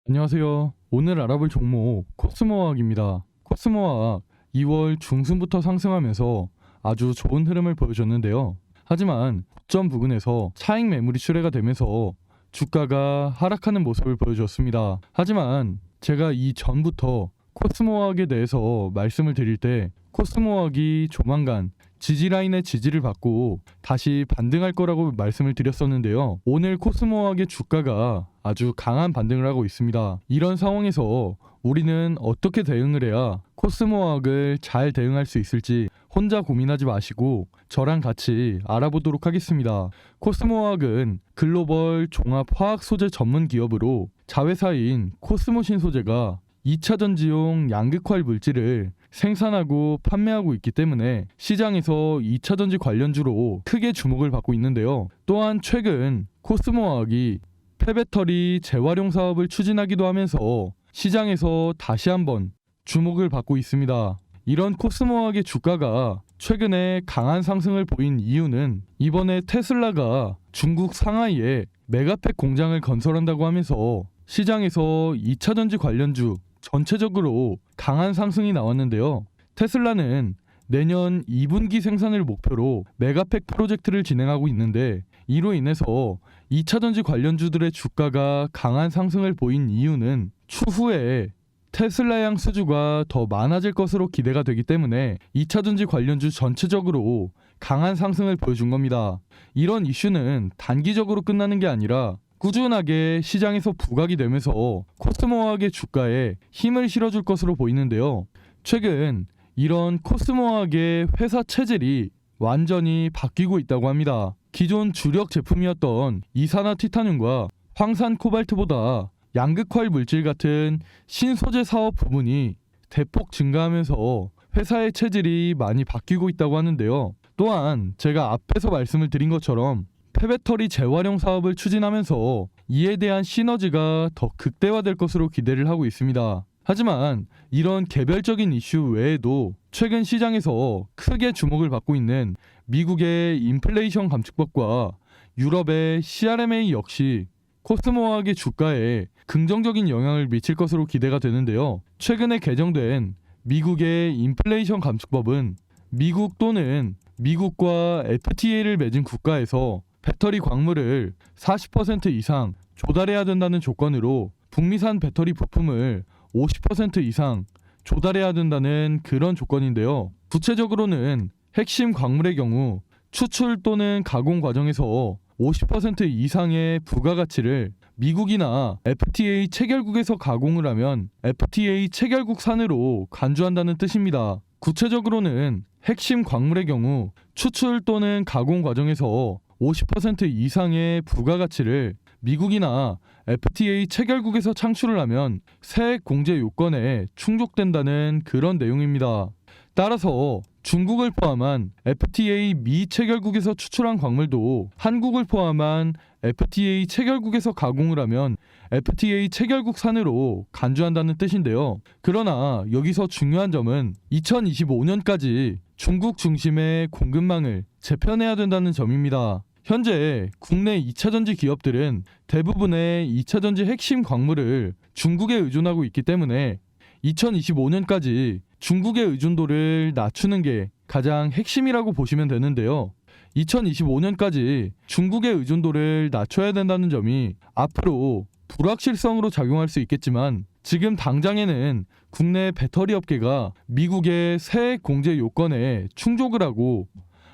안녕하세요. 오늘 알아볼 종목 코스모화학입니다. 코스모화학 2월 중순부터 상승하면서 아주 좋은 흐름을 보여줬는데요. 하지만 고점 부근에서 차익 매물이 출회가 되면서 주가가 하락하는 모습을 보여줬습니다. 하지만 제가 이 전부터 코스모화학에 대해서 말씀을 드릴 때 코스모화학이 조만간 지지라인의 지지를 받고 다시 반등할 거라고 말씀을 드렸었는데요. 오늘 코스모화학의 주가가 아주 강한 반등을 하고 있습니다. 이런 상황에서 우리는 어떻게 대응을 해야 코스모화학을 잘 대응할 수 있을지 혼자 고민하지 마시고 저랑 같이 알아보도록 하겠습니다. 코스모화학은 글로벌 종합 화학 소재 전문 기업으로 자회사인 코스모 신소재가 2차 전지용 양극활 물질을 생산하고 판매하고 있기 때문에 시장에서 2차 전지 관련주로 크게 주목을 받고 있는데요. 또한 최근 코스모화학이 폐배터리 재활용 사업을 추진하기도 하면서 시장에서 다시 한번 주목을 받고 있습니다. 이런 코스모화학의 주가가 최근에 강한 상승을 보인 이유는 이번에 테슬라가 중국 상하이에 메가팩 공장을 건설한다고 하면서 시장에서 2차 전지 관련주 전체적으로 강한 상승이 나왔는데요. 테슬라는 내년 2분기 생산을 목표로 메가팩 프로젝트를 진행하고 있는데 이로 인해서 2차 전지 관련주들의 주가가 강한 상승을 보인 이유는 추후에 테슬라양 수주가 더 많아질 것으로 기대가 되기 때문에 2차 전지 관련주 전체적으로 강한 상승을 보여준 겁니다. 이런 이슈는 단기적으로 끝나는 게 아니라 꾸준하게 시장에서 부각이 되면서 코스모화학의 주가에 힘을 실어줄 것으로 보이는데요. 최근 이런 코스모화학의 회사 체질이 완전히 바뀌고 있다고 합니다. 기존 주력 제품이었던 이산화티타늄과 황산 코발트보다 양극활 물질 같은 신소재 사업 부분이 대폭 증가하면서 회사의 체질이 많이 바뀌고 있다고 하는데요. 또한 제가 앞에서 말씀을 드린 것처럼 폐배터리 재활용 사업을 추진하면서 이에 대한 시너지가 더 극대화될 것으로 기대를 하고 있습니다. 하지만 이런 개별적인 이슈 외에도 최근 시장에서 크게 주목을 받고 있는 미국의 인플레이션 감축법과 유럽의 CRMA 역시 코스모화학의 주가에 긍정적인 영향을 미칠 것으로 기대가 되는데요. 최근에 개정된 미국의 인플레이션 감축법은 미국 또는 미국과 FTA를 맺은 국가에서 배터리 광물을 40% 이상 조달해야 된다는 조건으로 북미산 배터리 부품을 50% 이상 조달해야 된다는 그런 조건인데요. 구체적으로는 핵심 광물의 경우 추출 또는 가공 과정에서 50% 이상의 부가가치를 미국이나 FTA 체결국에서 가공을 하면 FTA 체결국 산으로 간주한다는 뜻입니다. 구체적으로는 핵심 광물의 경우 추출 또는 가공 과정에서 50% 이상의 부가가치를 미국이나 FTA 체결국에서 창출을 하면 세액 공제 요건에 충족된다는 그런 내용입니다. 따라서 중국을 포함한 FTA 미체결국에서 추출한 광물도 한국을 포함한 FTA 체결국에서 가공을 하면 FTA 체결국 산으로 간주한다는 뜻인데요. 그러나 여기서 중요한 점은 2025년까지 중국 중심의 공급망을 재편해야 된다는 점입니다. 현재 국내 2차전지 기업들은 대부분의 2차전지 핵심 광물을 중국에 의존하고 있기 때문에 2025년까지 중국의 의존도를 낮추는 게 가장 핵심이라고 보시면 되는데요. 2025년까지 중국의 의존도를 낮춰야 된다는 점이 앞으로 불확실성으로 작용할 수 있겠지만 지금 당장에는 국내 배터리 업계가 미국의 세액 공제 요건에 충족을 하고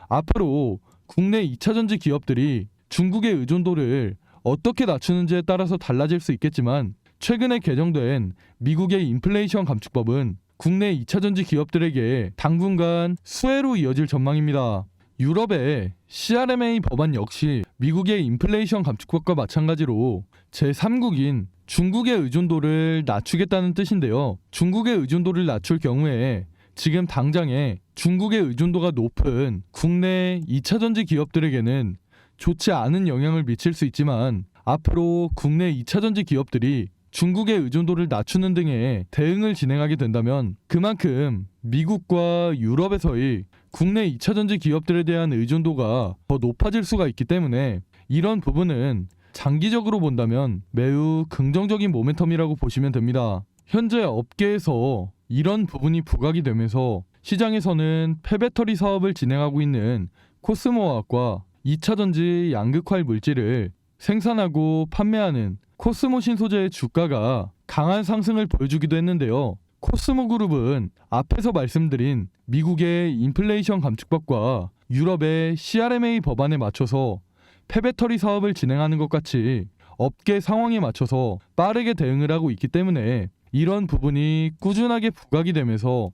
앞으로 국내 2차전지 기업들이 중국의 의존도를 어떻게 낮추는지에 따라서 달라질 수 있겠지만 최근에 개정된 미국의 인플레이션 감축법은 국내 2차전지 기업들에게 당분간 수혜로 이어질 전망입니다. 유럽의 CRMA 법안 역시 미국의 인플레이션 감축법과 마찬가지로 제3국인 중국의 의존도를 낮추겠다는 뜻인데요. 중국의 의존도를 낮출 경우에 지금 당장에 중국의 의존도가 높은 국내 2차전지 기업들에게는 좋지 않은 영향을 미칠 수 있지만 앞으로 국내 2차전지 기업들이 중국의 의존도를 낮추는 등의 대응을 진행하게 된다면 그만큼 미국과 유럽에서의 국내 2차전지 기업들에 대한 의존도가 더 높아질 수가 있기 때문에 이런 부분은 장기적으로 본다면 매우 긍정적인 모멘텀이라고 보시면 됩니다. 현재 업계에서 이런 부분이 부각이 되면서 시장에서는 폐배터리 사업을 진행하고 있는 코스모화학과 2차전지 양극활 물질을 생산하고 판매하는 코스모 신소재의 주가가 강한 상승을 보여주기도 했는데요. 코스모 그룹은 앞에서 말씀드린 미국의 인플레이션 감축법과 유럽의 CRMA 법안에 맞춰서 폐배터리 사업을 진행하는 것 같이 업계 상황에 맞춰서 빠르게 대응을 하고 있기 때문에 이런 부분이 꾸준하게 부각이 되면서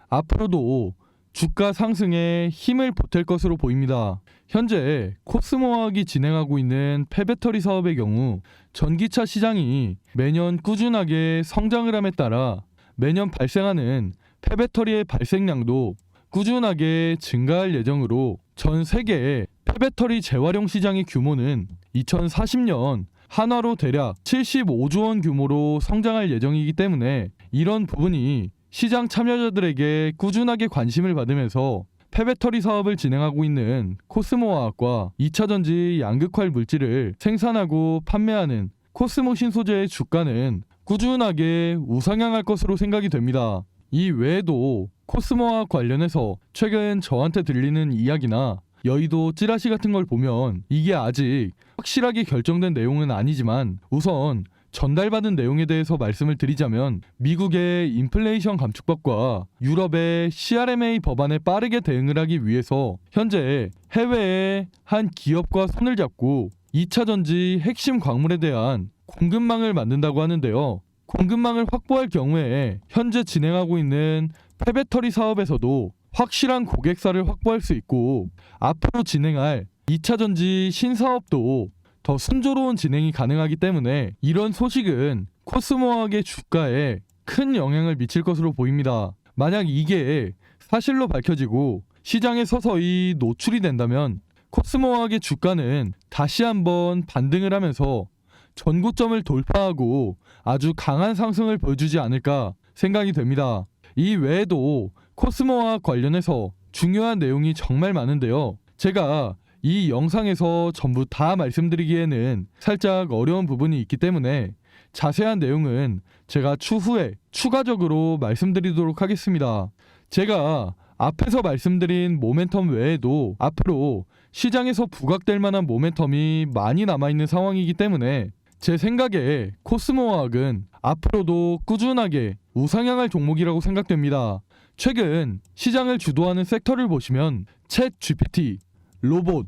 앞으로도 주가 상승에 힘을 보탤 것으로 보입니다. 현재 코스모화학이 진행하고 있는 폐배터리 사업의 경우 전기차 시장이 매년 꾸준하게 성장을 함에 따라 매년 발생하는 폐배터리의 발생량도 꾸준하게 증가할 예정으로 전 세계의 폐배터리 재활용 시장의 규모는 2040년 한화로 대략 75조 원 규모로 성장할 예정이기 때문에 이런 부분이 시장 참여자들에게 꾸준하게 관심을 받으면서 폐배터리 사업을 진행하고 있는 코스모화학과 2차전지 양극활 물질을 생산하고 판매하는 코스모 신소재의 주가는 꾸준하게 우상향할 것으로 생각이 됩니다. 이 외에도 코스모화학 관련해서 최근 저한테 들리는 이야기나 여의도 찌라시 같은 걸 보면 이게 아직 확실하게 결정된 내용은 아니지만 우선 전달받은 내용에 대해서 말씀을 드리자면 미국의 인플레이션 감축법과 유럽의 CRMA 법안에 빠르게 대응을 하기 위해서 현재 해외의 한 기업과 손을 잡고 2차전지 핵심 광물에 대한 공급망을 만든다고 하는데요. 공급망을 확보할 경우에 현재 진행하고 있는 폐배터리 사업에서도 확실한 고객사를 확보할 수 있고 앞으로 진행할 2차전지 신사업도 더 순조로운 진행이 가능하기 때문에 이런 소식은 코스모화학의 주가에 큰 영향을 미칠 것으로 보입니다. 만약 이게 사실로 밝혀지고 시장에 서서히 노출이 된다면 코스모화학의 주가는 다시 한번 반등을 하면서 전고점을 돌파하고 아주 강한 상승을 보여주지 않을까 생각이 됩니다. 이 외에도 코스모화학 관련해서 중요한 내용이 정말 많은데요. 제가 이 영상에서 전부 다 말씀드리기에는 살짝 어려운 부분이 있기 때문에 자세한 내용은 제가 추후에 추가적으로 말씀드리도록 하겠습니다. 제가 앞에서 말씀드린 모멘텀 외에도 앞으로 시장에서 부각될 만한 모멘텀이 많이 남아있는 상황이기 때문에 제 생각에 코스모화학은 앞으로도 꾸준하게 우상향할 종목이라고 생각됩니다. 최근 시장을 주도하는 섹터를 보시면 챗 GPT, 로봇,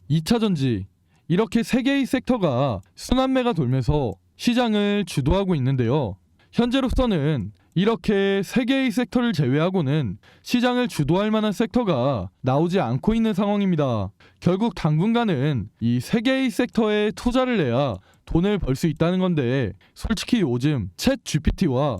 2차전지 이렇게 3개의 섹터가 순환매가 돌면서 시장을 주도하고 있는데요. 현재로서는 이렇게 3개의 섹터를 제외하고는 시장을 주도할 만한 섹터가 나오지 않고 있는 상황입니다. 결국 당분간은 이 3개의 섹터에 투자를 해야 돈을 벌 수 있다는 건데 솔직히 요즘 챗 GPT와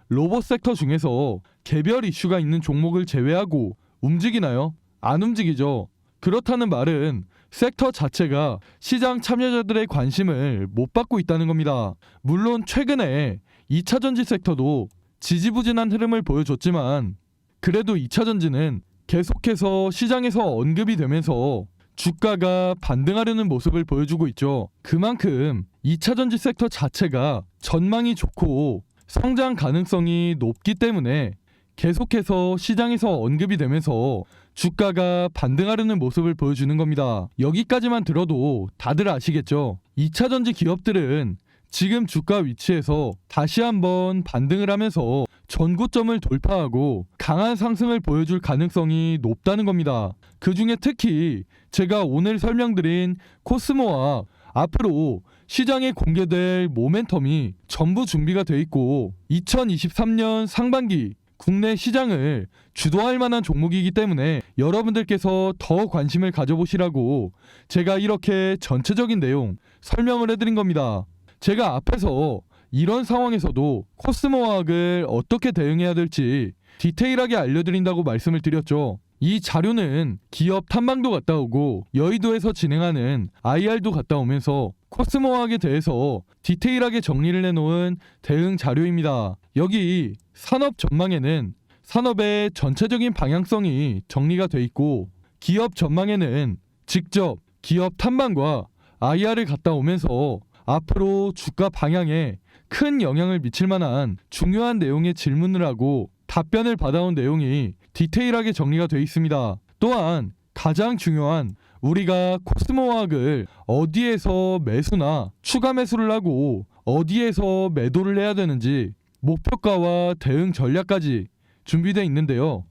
로봇 섹터 중에서 개별 이슈가 있는 종목을 제외하고 움직이나요? 안 움직이죠. 그렇다는 말은 섹터 자체가 시장 참여자들의 관심을 못 받고 있다는 겁니다. 물론 최근에 2차전지 섹터도 지지부진한 흐름을 보여줬지만 그래도 2차전지는 계속해서 시장에서 언급이 되면서 주가가 반등하려는 모습을 보여주고 있죠. 그만큼 2차전지 섹터 자체가 전망이 좋고 성장 가능성이 높기 때문에 계속해서 시장에서 언급이 되면서 주가가 반등하려는 모습을 보여주는 겁니다. 여기까지만 들어도 다들 아시겠죠? 2차전지 기업들은 지금 주가 위치에서 다시 한번 반등을 하면서 전고점을 돌파하고 강한 상승을 보여줄 가능성이 높다는 겁니다. 그 중에 특히 제가 오늘 설명드린 코스모와 앞으로 시장에 공개될 모멘텀이 전부 준비가 돼 있고 2023년 상반기 국내 시장을 주도할 만한 종목이기 때문에 여러분들께서 더 관심을 가져보시라고 제가 이렇게 전체적인 내용 설명을 해드린 겁니다. 제가 앞에서 이런 상황에서도 코스모화학을 어떻게 대응해야 될지 디테일하게 알려드린다고 말씀을 드렸죠. 이 자료는 기업 탐방도 갔다 오고 여의도에서 진행하는 IR도 갔다 오면서 코스모화학에 대해서 디테일하게 정리를 해놓은 대응 자료입니다. 여기 산업 전망에는 산업의 전체적인 방향성이 정리가 돼 있고 기업 전망에는 직접 기업 탐방과 IR을 갔다 오면서 앞으로 주가 방향에 큰 영향을 미칠 만한 중요한 내용의 질문을 하고 답변을 받아온 내용이 디테일하게 정리가 되어 있습니다. 또한 가장 중요한 우리가 코스모화학을 어디에서 매수나 추가 매수를 하고 어디에서 매도를 해야 되는지 목표가와 대응 전략까지 준비되어 있는데요.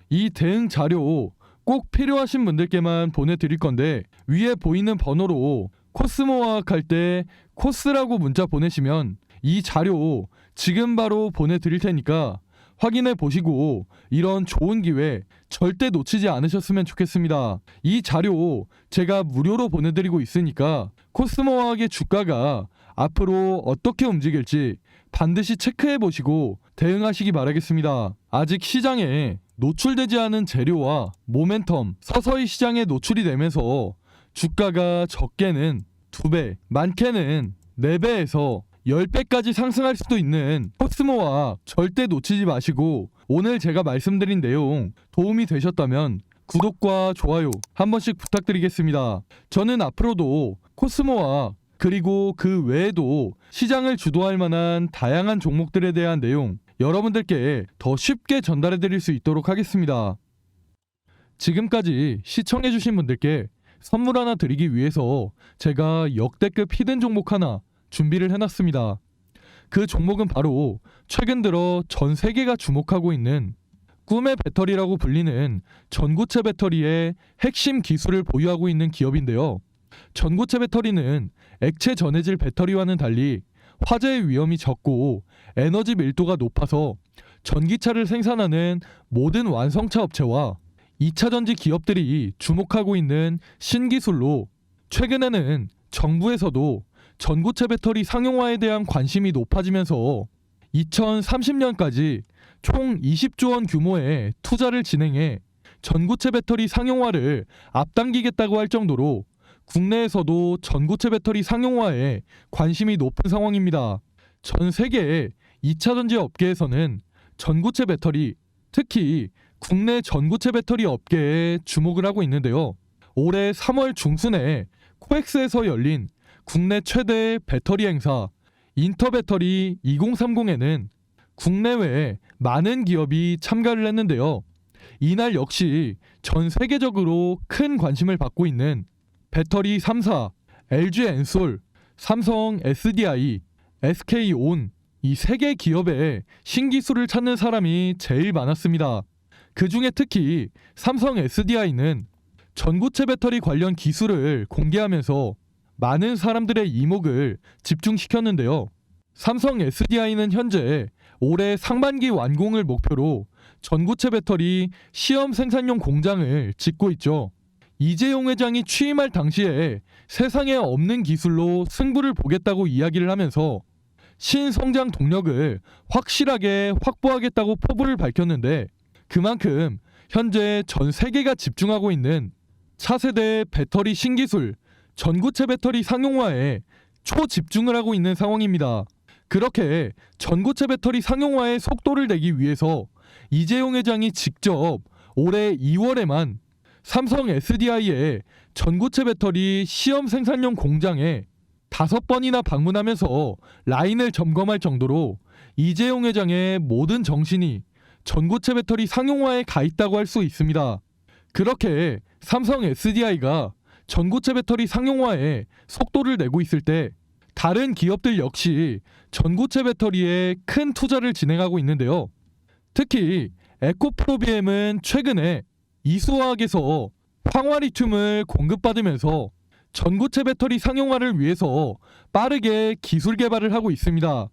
이 대응 자료 꼭 필요하신 분들께만 보내드릴 건데 위에 보이는 번호로 코스모화학 할 때 코스라고 문자 보내시면 이 자료 지금 바로 보내드릴 테니까 확인해 보시고 이런 좋은 기회 절대 놓치지 않으셨으면 좋겠습니다. 이 자료 제가 무료로 보내드리고 있으니까 코스모화학의 주가가 앞으로 어떻게 움직일지 반드시 체크해 보시고 대응하시기 바라겠습니다. 아직 시장에 노출되지 않은 재료와 모멘텀 서서히 시장에 노출이 되면서 주가가 적게는 2배, 많게는 4배에서 10배까지 상승할 수도 있는 코스모화학 절대 놓치지 마시고 오늘 제가 말씀드린 내용 도움이 되셨다면 구독과 좋아요 한 번씩 부탁드리겠습니다. 저는 앞으로도 코스모화학 그리고 그 외에도 시장을 주도할 만한 다양한 종목들에 대한 내용 여러분들께 더 쉽게 전달해 드릴 수 있도록 하겠습니다. 지금까지 시청해주신 분들께 선물 하나 드리기 위해서 제가 역대급 히든 종목 하나 준비를 해놨습니다. 그 종목은 바로 최근 들어 전 세계가 주목하고 있는 꿈의 배터리라고 불리는 전고체 배터리의 핵심 기술을 보유하고 있는 기업인데요. 전고체 배터리는 액체 전해질 배터리와는 달리 화재의 위험이 적고 에너지 밀도가 높아서 전기차를 생산하는 모든 완성차 업체와 2차전지 기업들이 주목하고 있는 신기술로 최근에는 정부에서도 전고체 배터리 상용화에 대한 관심이 높아지면서 2030년까지 총 20조 원 규모의 투자를 진행해 전고체 배터리 상용화를 앞당기겠다고 할 정도로 국내에서도 전고체 배터리 상용화에 관심이 높은 상황입니다. 전 세계 2차전지 업계에서는 전고체 배터리, 특히 국내 전고체 배터리 업계에 주목을 하고 있는데요. 올해 3월 중순에 코엑스에서 열린 국내 최대 배터리 행사 인터배터리 2030에는 국내외 많은 기업이 참가를 했는데요. 이날 역시 전 세계적으로 큰 관심을 받고 있는 배터리 3사, LG 엔솔, 삼성 SDI, SK온 이 3개 기업의 신기술을 찾는 사람이 제일 많았습니다. 그 중에 특히 삼성 SDI는 전고체 배터리 관련 기술을 공개하면서 많은 사람들의 이목을 집중시켰는데요. 삼성 SDI는 현재 올해 상반기 완공을 목표로 전고체 배터리 시험 생산용 공장을 짓고 있죠. 이재용 회장이 취임할 당시에 세상에 없는 기술로 승부를 보겠다고 이야기를 하면서 신성장 동력을 확실하게 확보하겠다고 포부를 밝혔는데 그만큼 현재 전 세계가 집중하고 있는 차세대 배터리 신기술 전고체 배터리 상용화에 초집중을 하고 있는 상황입니다. 그렇게 전고체 배터리 상용화의 속도를 내기 위해서 이재용 회장이 직접 올해 2월에만 삼성 SDI의 전고체 배터리 시험 생산용 공장에 5번이나 방문하면서 라인을 점검할 정도로 이재용 회장의 모든 정신이 전고체 배터리 상용화에 가 있다고 할 수 있습니다. 그렇게 삼성 SDI가 전고체 배터리 상용화에 속도를 내고 있을 때 다른 기업들 역시 전고체 배터리에 큰 투자를 진행하고 있는데요. 특히 에코프로비엠은 최근에 이수화학에서 황화리튬을 공급받으면서 전고체 배터리 상용화를 위해서 빠르게 기술 개발을 하고 있습니다.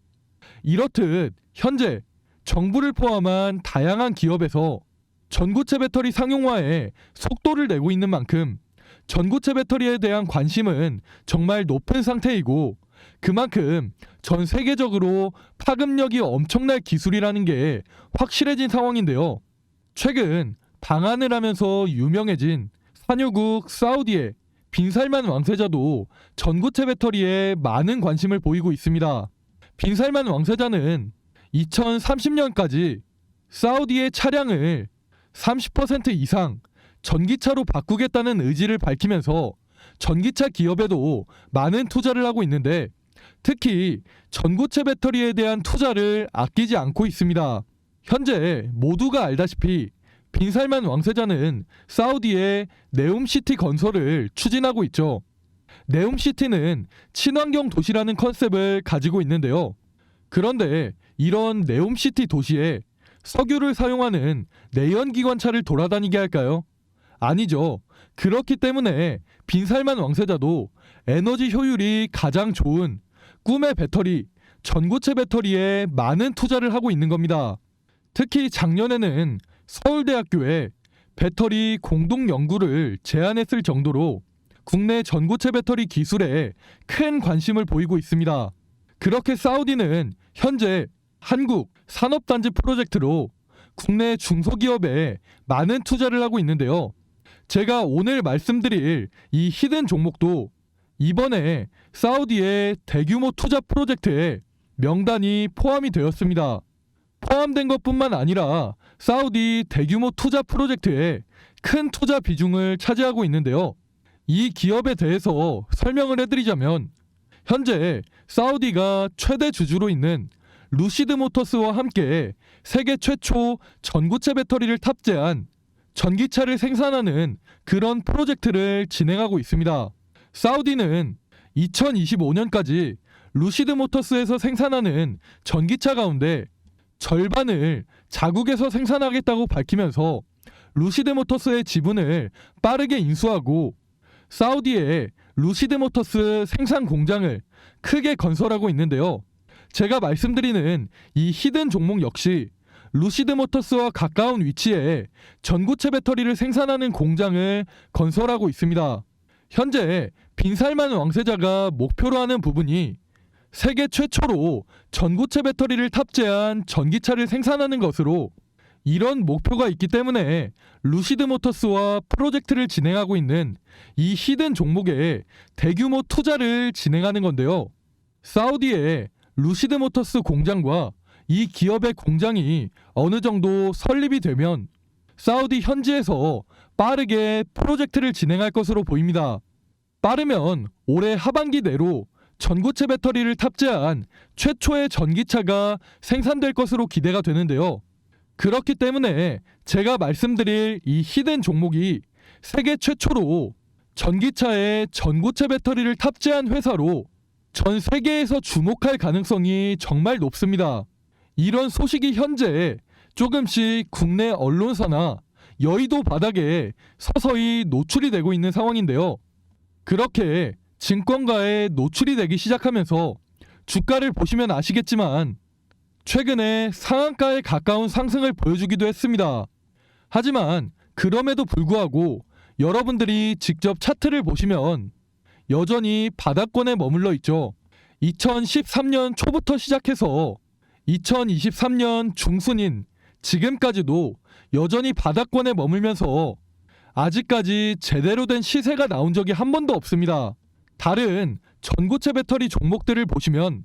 이렇듯 현재 정부를 포함한 다양한 기업에서 전고체 배터리 상용화에 속도를 내고 있는 만큼 전고체 배터리에 대한 관심은 정말 높은 상태이고 그만큼 전 세계적으로 파급력이 엄청날 기술이라는 게 확실해진 상황인데요. 최근 방한을 하면서 유명해진 산유국 사우디의 빈살만 왕세자도 전고체 배터리에 많은 관심을 보이고 있습니다. 빈살만 왕세자는 2030년까지 사우디의 차량을 30% 이상 전기차로 바꾸겠다는 의지를 밝히면서 전기차 기업에도 많은 투자를 하고 있는데 특히 전고체 배터리에 대한 투자를 아끼지 않고 있습니다. 현재 모두가 알다시피 빈살만 왕세자는 사우디의 네움시티 건설을 추진하고 있죠. 네움시티는 친환경 도시라는 컨셉을 가지고 있는데요. 그런데 이런 네움시티 도시에 석유를 사용하는 내연기관차를 돌아다니게 할까요? 아니죠. 그렇기 때문에 빈살만 왕세자도 에너지 효율이 가장 좋은 꿈의 배터리, 전고체 배터리에 많은 투자를 하고 있는 겁니다. 특히 작년에는 서울대학교에 배터리 공동 연구를 제안했을 정도로 국내 전고체 배터리 기술에 큰 관심을 보이고 있습니다. 그렇게 사우디는 현재 한국 산업단지 프로젝트로 국내 중소기업에 많은 투자를 하고 있는데요. 제가 오늘 말씀드릴 이 히든 종목도 이번에 사우디의 대규모 투자 프로젝트에 명단이 포함이 되었습니다. 포함된 것뿐만 아니라 사우디 대규모 투자 프로젝트에 큰 투자 비중을 차지하고 있는데요. 이 기업에 대해서 설명을 해드리자면 현재 사우디가 최대 주주로 있는 루시드 모터스와 함께 세계 최초 전고체 배터리를 탑재한 전기차를 생산하는 그런 프로젝트를 진행하고 있습니다. 사우디는 2025년까지 루시드 모터스에서 생산하는 전기차 가운데 절반을 자국에서 생산하겠다고 밝히면서 루시드 모터스의 지분을 빠르게 인수하고 사우디에 루시드 모터스 생산 공장을 크게 건설하고 있는데요. 제가 말씀드리는 이 히든 종목 역시 루시드 모터스와 가까운 위치에 전고체 배터리를 생산하는 공장을 건설하고 있습니다. 현재 빈살만 왕세자가 목표로 하는 부분이 세계 최초로 전고체 배터리를 탑재한 전기차를 생산하는 것으로 이런 목표가 있기 때문에 루시드 모터스와 프로젝트를 진행하고 있는 이 히든 종목에 대규모 투자를 진행하는 건데요. 사우디의 루시드 모터스 공장과 이 기업의 공장이 어느 정도 설립이 되면 사우디 현지에서 빠르게 프로젝트를 진행할 것으로 보입니다. 빠르면 올해 하반기 내로 전고체 배터리를 탑재한 최초의 전기차가 생산될 것으로 기대가 되는데요. 그렇기 때문에 제가 말씀드릴 이 히든 종목이 세계 최초로 전기차에 전고체 배터리를 탑재한 회사로 전 세계에서 주목할 가능성이 정말 높습니다. 이런 소식이 현재 조금씩 국내 언론사나 여의도 바닥에 서서히 노출이 되고 있는 상황인데요. 그렇게 증권가에 노출이 되기 시작하면서 주가를 보시면 아시겠지만 최근에 상한가에 가까운 상승을 보여주기도 했습니다. 하지만 그럼에도 불구하고 여러분들이 직접 차트를 보시면 여전히 바닥권에 머물러 있죠. 2013년 초부터 시작해서 2023년 중순인 지금까지도 여전히 바닥권에 머물면서 아직까지 제대로 된 시세가 나온 적이 한 번도 없습니다. 다른 전고체 배터리 종목들을 보시면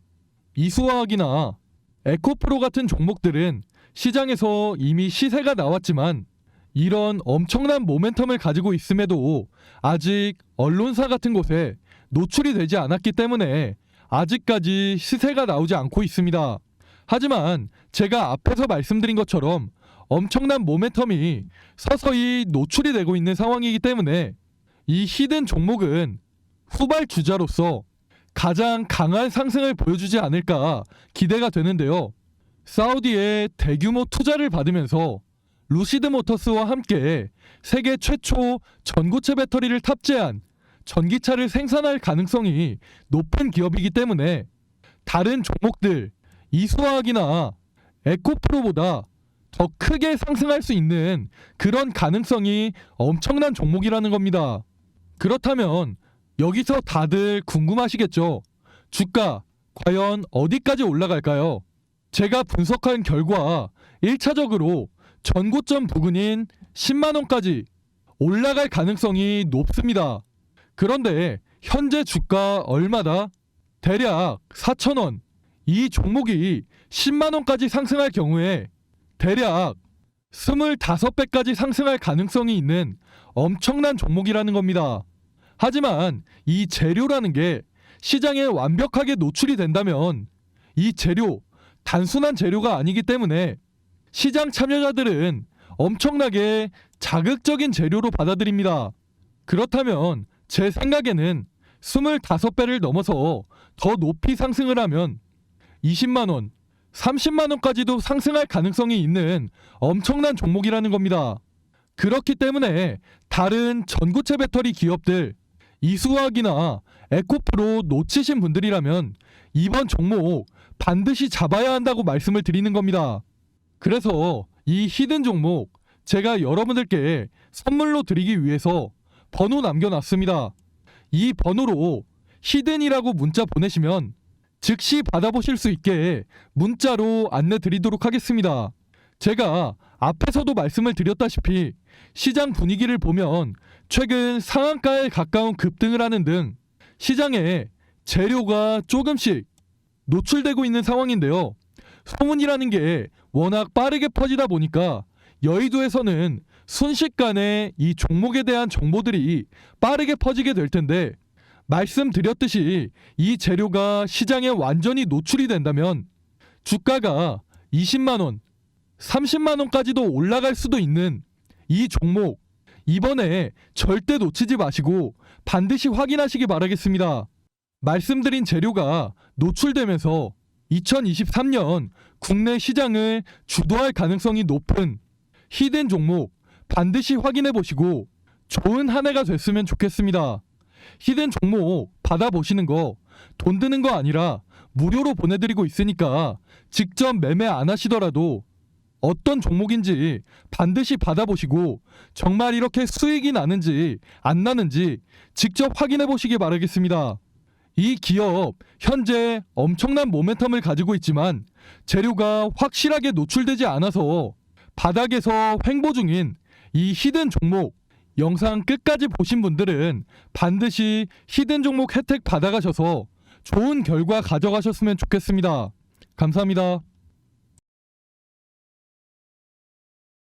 이수화학이나 에코프로 같은 종목들은 시장에서 이미 시세가 나왔지만 이런 엄청난 모멘텀을 가지고 있음에도 아직 언론사 같은 곳에 노출이 되지 않았기 때문에 아직까지 시세가 나오지 않고 있습니다. 하지만 제가 앞에서 말씀드린 것처럼 엄청난 모멘텀이 서서히 노출이 되고 있는 상황이기 때문에 이 히든 종목은 후발주자로서 가장 강한 상승을 보여주지 않을까 기대가 되는데요. 사우디의 대규모 투자를 받으면서 루시드 모터스와 함께 세계 최초 전고체 배터리를 탑재한 전기차를 생산할 가능성이 높은 기업이기 때문에 다른 종목들 이수화학이나 에코프로보다 더 크게 상승할 수 있는 그런 가능성이 엄청난 종목이라는 겁니다. 그렇다면 여기서 다들 궁금하시겠죠? 주가 과연 어디까지 올라갈까요? 제가 분석한 결과 1차적으로 전고점 부근인 10만원까지 올라갈 가능성이 높습니다. 그런데 현재 주가 얼마다? 대략 4,000원. 이 종목이 10만원까지 상승할 경우에 대략 25배까지 상승할 가능성이 있는 엄청난 종목이라는 겁니다. 하지만 이 재료라는 게 시장에 완벽하게 노출이 된다면 이 재료, 단순한 재료가 아니기 때문에 시장 참여자들은 엄청나게 자극적인 재료로 받아들입니다. 그렇다면 제 생각에는 25배를 넘어서 더 높이 상승을 하면 20만원, 30만원까지도 상승할 가능성이 있는 엄청난 종목이라는 겁니다. 그렇기 때문에 다른 전고체 배터리 기업들, 이수화학이나 에코프로 놓치신 분들이라면 이번 종목 반드시 잡아야 한다고 말씀을 드리는 겁니다. 그래서 이 히든 종목 제가 여러분들께 선물로 드리기 위해서 번호 남겨놨습니다. 이 번호로 히든이라고 문자 보내시면 즉시 받아보실 수 있게 문자로 안내 드리도록 하겠습니다. 제가 앞에서도 말씀을 드렸다시피 시장 분위기를 보면 최근 상한가에 가까운 급등을 하는 등 시장에 재료가 조금씩 노출되고 있는 상황인데요. 소문이라는 게 워낙 빠르게 퍼지다 보니까 여의도에서는 순식간에 이 종목에 대한 정보들이 빠르게 퍼지게 될 텐데, 말씀드렸듯이 이 재료가 시장에 완전히 노출이 된다면 주가가 20만원, 30만원까지도 올라갈 수도 있는 이 종목, 이번에 절대 놓치지 마시고 반드시 확인하시기 바라겠습니다. 말씀드린 재료가 노출되면서 2023년 국내 시장을 주도할 가능성이 높은 히든 종목 반드시 확인해 보시고 좋은 한 해가 됐으면 좋겠습니다. 히든 종목 받아보시는 거 돈 드는 거 아니라 무료로 보내드리고 있으니까 직접 매매 안 하시더라도 어떤 종목인지 반드시 받아보시고 정말 이렇게 수익이 나는지 안 나는지 직접 확인해 보시기 바라겠습니다. 이 기업 현재 엄청난 모멘텀을 가지고 있지만 재료가 확실하게 노출되지 않아서 바닥에서 횡보 중인 이 히든 종목, 영상 끝까지 보신 분들은 반드시 히든 종목 혜택 받아가셔서 좋은 결과 가져가셨으면 좋겠습니다. 감사합니다.